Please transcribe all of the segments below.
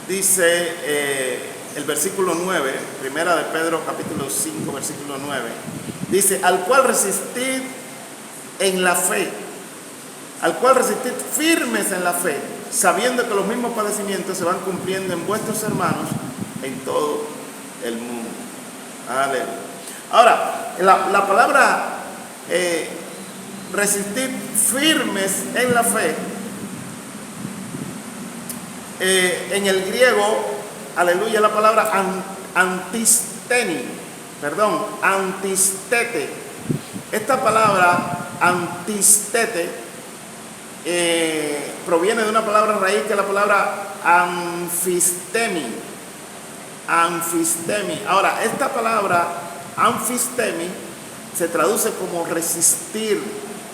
dice el versículo 9, primera de Pedro capítulo 5, versículo 9, dice, al cual resistid en la fe, al cual resistid firmes en la fe, sabiendo que los mismos padecimientos se van cumpliendo en vuestros hermanos en todo el mundo. Aleluya. Ahora, la palabra resistir firmes en la fe, en el griego, aleluya, la palabra antistete. Esta palabra antistete proviene de una palabra raíz que es la palabra anfistemi. Ahora, esta palabra anfistemi se traduce como resistir,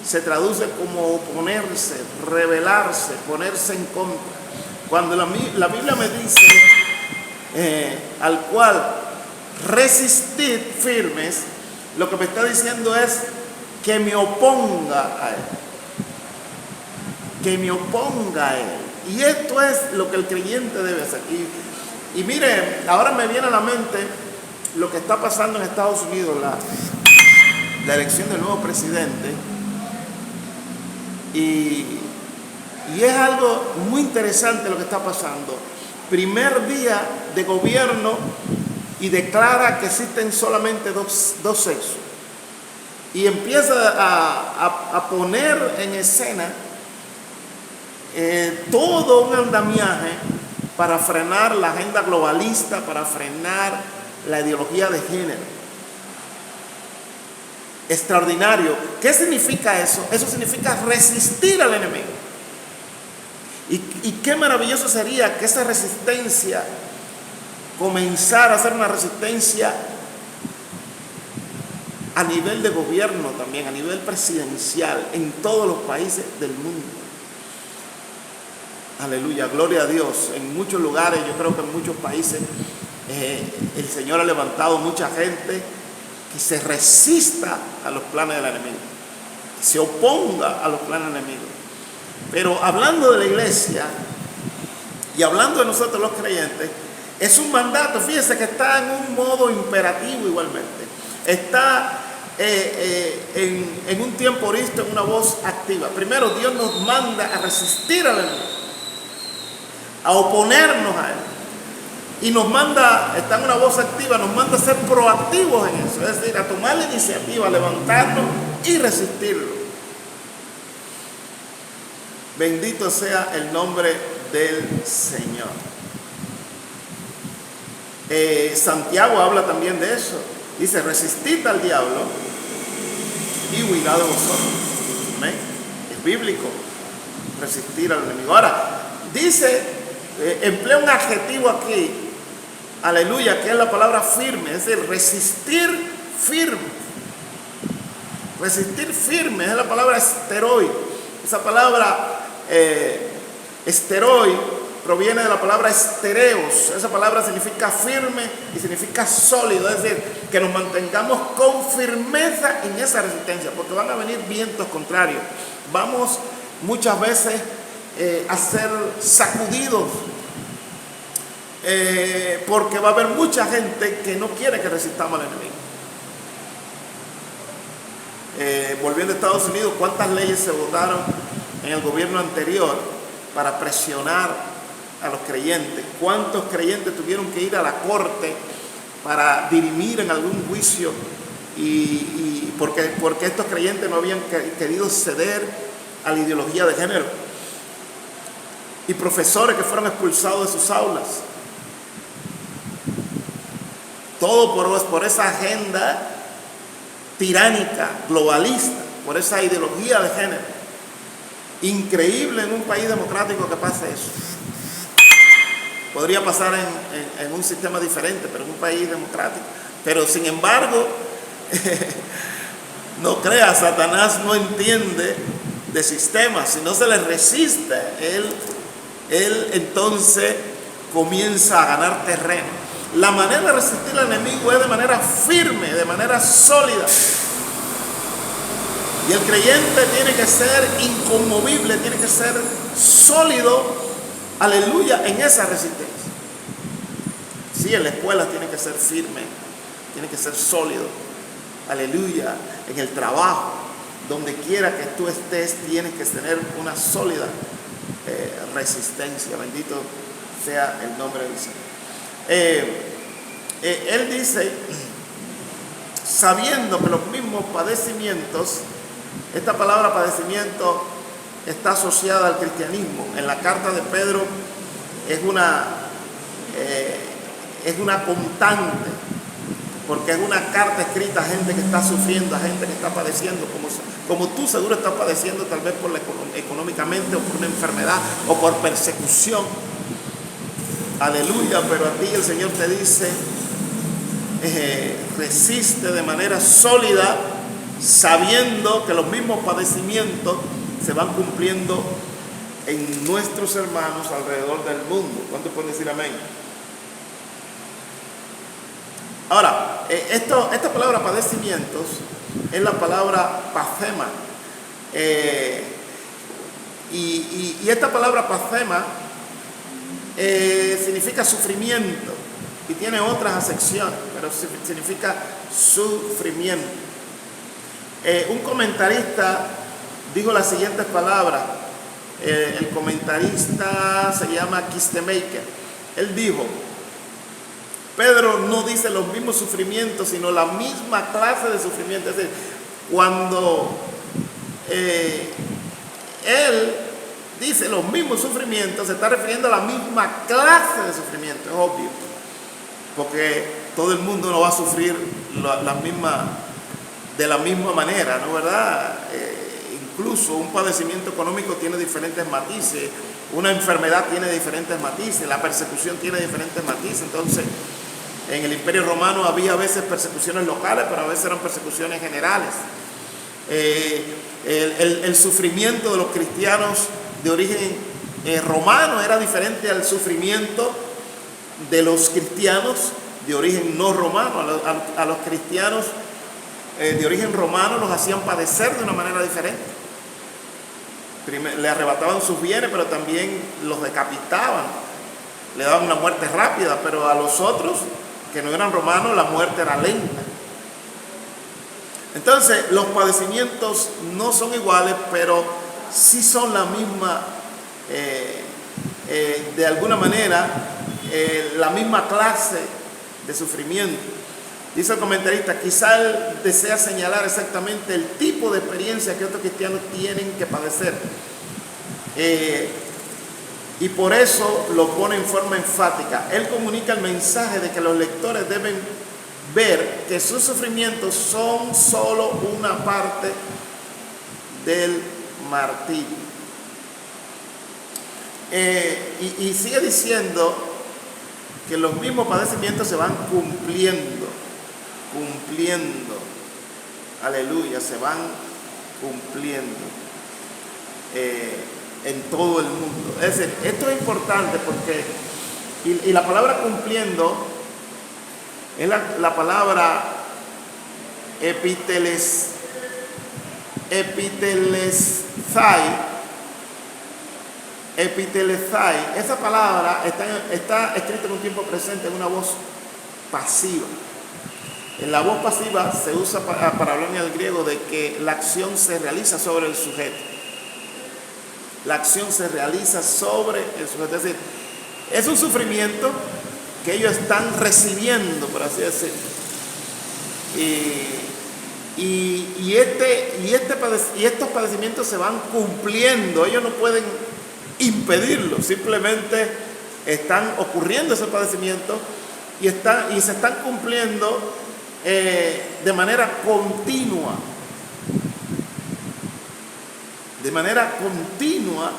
se traduce como oponerse, rebelarse, ponerse en contra. Cuando la Biblia me dice al cual resistid firmes, lo que me está diciendo es que me oponga a él. Que me oponga a él. Y esto es lo que el creyente debe hacer. Y mire, ahora me viene a la mente lo que está pasando en Estados Unidos, la elección del nuevo presidente. Y es algo muy interesante lo que está pasando. Primer día de gobierno y declara que existen solamente dos sexos. Y empieza a poner en escena todo un andamiaje para frenar la agenda globalista, para frenar la ideología de género. Extraordinario. ¿Qué significa eso? Eso significa resistir al enemigo. Y qué maravilloso sería que esa resistencia comenzara a ser una resistencia a nivel de gobierno también, a nivel presidencial, en todos los países del mundo. Aleluya, gloria a Dios. En muchos lugares, yo creo que en muchos países, el Señor ha levantado mucha gente que se resista a los planes del enemigo, que se oponga a los planes del enemigo. Pero hablando de la iglesia y hablando de nosotros los creyentes, es un mandato, fíjense que está en un modo imperativo igualmente. Está en un tiempo oristo, en una voz activa. Primero, Dios nos manda a resistir al enemigo, a oponernos a él. Y nos manda, está en una voz activa, nos manda a ser proactivos en eso. Es decir, a tomar la iniciativa, a levantarnos y resistirlo. Bendito sea el nombre del Señor. Santiago habla también de eso. Dice, resistid al diablo y huirá de vosotros. ¿Amén? Es bíblico resistir al enemigo. Ahora, dice, emplea un adjetivo aquí, aleluya, que es la palabra firme, es decir, resistir firme. Resistir firme es la palabra esteroi. Esa palabra esteroi proviene de la palabra estereos. Esa palabra significa firme y significa sólido, es decir, que nos mantengamos con firmeza en esa resistencia, porque van a venir vientos contrarios. Vamos muchas veces a ser sacudidos, porque va a haber mucha gente que no quiere que resistamos al enemigo. Volviendo a Estados Unidos, ¿cuántas leyes se votaron en el gobierno anterior para presionar a los creyentes? ¿Cuántos creyentes tuvieron que ir a la corte para dirimir en algún juicio y porque estos creyentes no habían querido ceder a la ideología de género? Y profesores que fueron expulsados de sus aulas. Todo por esa agenda tiránica, globalista, por esa ideología de género. Increíble en un país democrático que pase eso. Podría pasar en un sistema diferente, pero en un país democrático. Pero sin embargo, no crea, Satanás no entiende de sistemas. Si no se le resiste, él entonces comienza a ganar terreno. La manera de resistir al enemigo es de manera firme, de manera sólida. Y el creyente tiene que ser inconmovible, tiene que ser sólido, aleluya, en esa resistencia. Sí, en la escuela tiene que ser firme, tiene que ser sólido. Aleluya. En el trabajo, donde quiera que tú estés, tienes que tener una sólida resistencia. Bendito sea el nombre del Señor. Él dice, sabiendo que los mismos padecimientos, esta palabra padecimiento está asociada al cristianismo. En la carta de Pedro es una constante, porque es una carta escrita a gente que está sufriendo, a gente que está padeciendo, como tú seguro estás padeciendo, tal vez económicamente, o por una enfermedad, o por persecución. Aleluya, pero a ti el Señor te dice, resiste de manera sólida, sabiendo que los mismos padecimientos se van cumpliendo en nuestros hermanos alrededor del mundo. ¿Cuántos pueden decir amén? Ahora, esta palabra padecimientos es la palabra pacema. Y esta palabra pacema significa sufrimiento y tiene otras acepciones, pero significa sufrimiento. Un comentarista dijo las siguientes palabras. El comentarista se llama Kistemaker. Él dijo: Pedro no dice los mismos sufrimientos, sino la misma clase de sufrimiento. Es decir, cuando él dice los mismos sufrimientos, se está refiriendo a la misma clase de sufrimiento, es obvio, porque todo el mundo no va a sufrir de la misma manera, ¿no? ¿Verdad? Incluso un padecimiento económico tiene diferentes matices, una enfermedad tiene diferentes matices, la persecución tiene diferentes matices. Entonces, en el Imperio Romano había a veces persecuciones locales, pero a veces eran persecuciones generales. El sufrimiento de los cristianos de origen romano era diferente al sufrimiento de los cristianos de origen no romano. A los cristianos de origen romano los hacían padecer de una manera diferente. Le arrebataban sus bienes, pero también los decapitaban, le daban una muerte rápida. Pero a los otros que no eran romanos, la muerte era lenta. Entonces, los padecimientos no son iguales, pero sí son la misma, de alguna manera, la misma clase de sufrimiento. Dice el comentarista, quizá él desea señalar exactamente el tipo de experiencia que otros cristianos tienen que padecer. Y por eso lo pone en forma enfática. Él comunica el mensaje de que los lectores deben ver que sus sufrimientos son solo una parte del martirio. Y sigue diciendo que los mismos padecimientos se van cumpliendo, aleluya, se van cumpliendo en todo el mundo. Es decir, esto es importante porque, y la palabra cumpliendo es la palabra epitelesai. Esa palabra está escrita en un tiempo presente en una voz pasiva. En la voz pasiva se usa para hablar en el griego de que la acción se realiza sobre el sujeto. La acción se realiza sobre el sujeto. Es decir, es un sufrimiento que ellos están recibiendo, por así decirlo. Y estos padecimientos se van cumpliendo. Ellos no pueden impedirlo, simplemente están ocurriendo ese padecimiento y se están cumpliendo de manera continua. De manera continua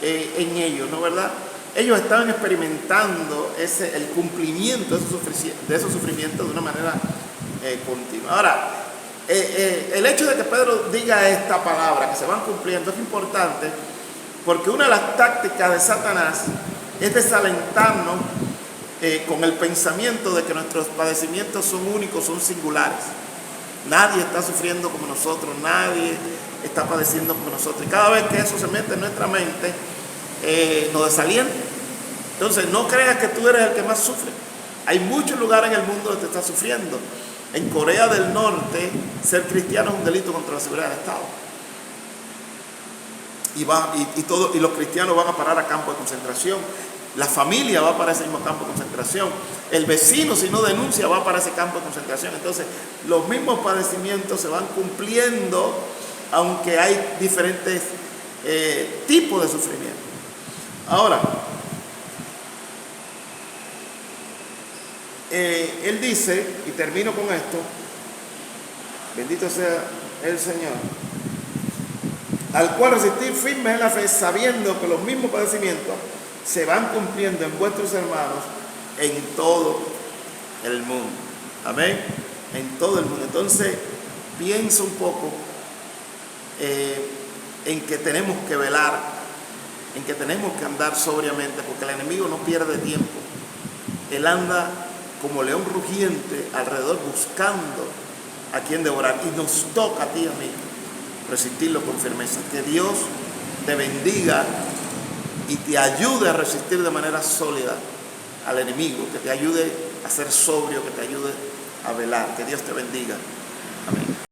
en ellos, ¿no, verdad? Ellos estaban experimentando el cumplimiento de esos sufrimientos de una manera continua. Ahora, el hecho de que Pedro diga esta palabra, que se van cumpliendo, es importante, porque una de las tácticas de Satanás es desalentarnos con el pensamiento de que nuestros padecimientos son únicos, son singulares. Nadie está sufriendo como nosotros, nadie está padeciendo como nosotros. Y cada vez que eso se mete en nuestra mente, nos desalienta. Entonces, no creas que tú eres el que más sufre. Hay muchos lugares en el mundo donde está sufriendo. En Corea del Norte, ser cristiano es un delito contra la seguridad del Estado. Y los cristianos van a parar a campos de concentración. La familia va para ese mismo campo de concentración. El vecino, si no denuncia, va para ese campo de concentración. Entonces, los mismos padecimientos se van cumpliendo, aunque hay diferentes tipos de sufrimiento. Ahora, él dice, y termino con esto, bendito sea el Señor, al cual resistir firmes en la fe, sabiendo que los mismos padecimientos se van cumpliendo en vuestros hermanos en todo el mundo. Amén. En todo el mundo. Entonces, piensa un poco en que tenemos que velar, en que tenemos que andar sobriamente, porque el enemigo no pierde tiempo. Él anda como león rugiente alrededor buscando a quien devorar. Y nos toca a ti y a mí resistirlo con firmeza. Que Dios te bendiga y te ayude a resistir de manera sólida al enemigo, que te ayude a ser sobrio, que te ayude a velar. Que Dios te bendiga.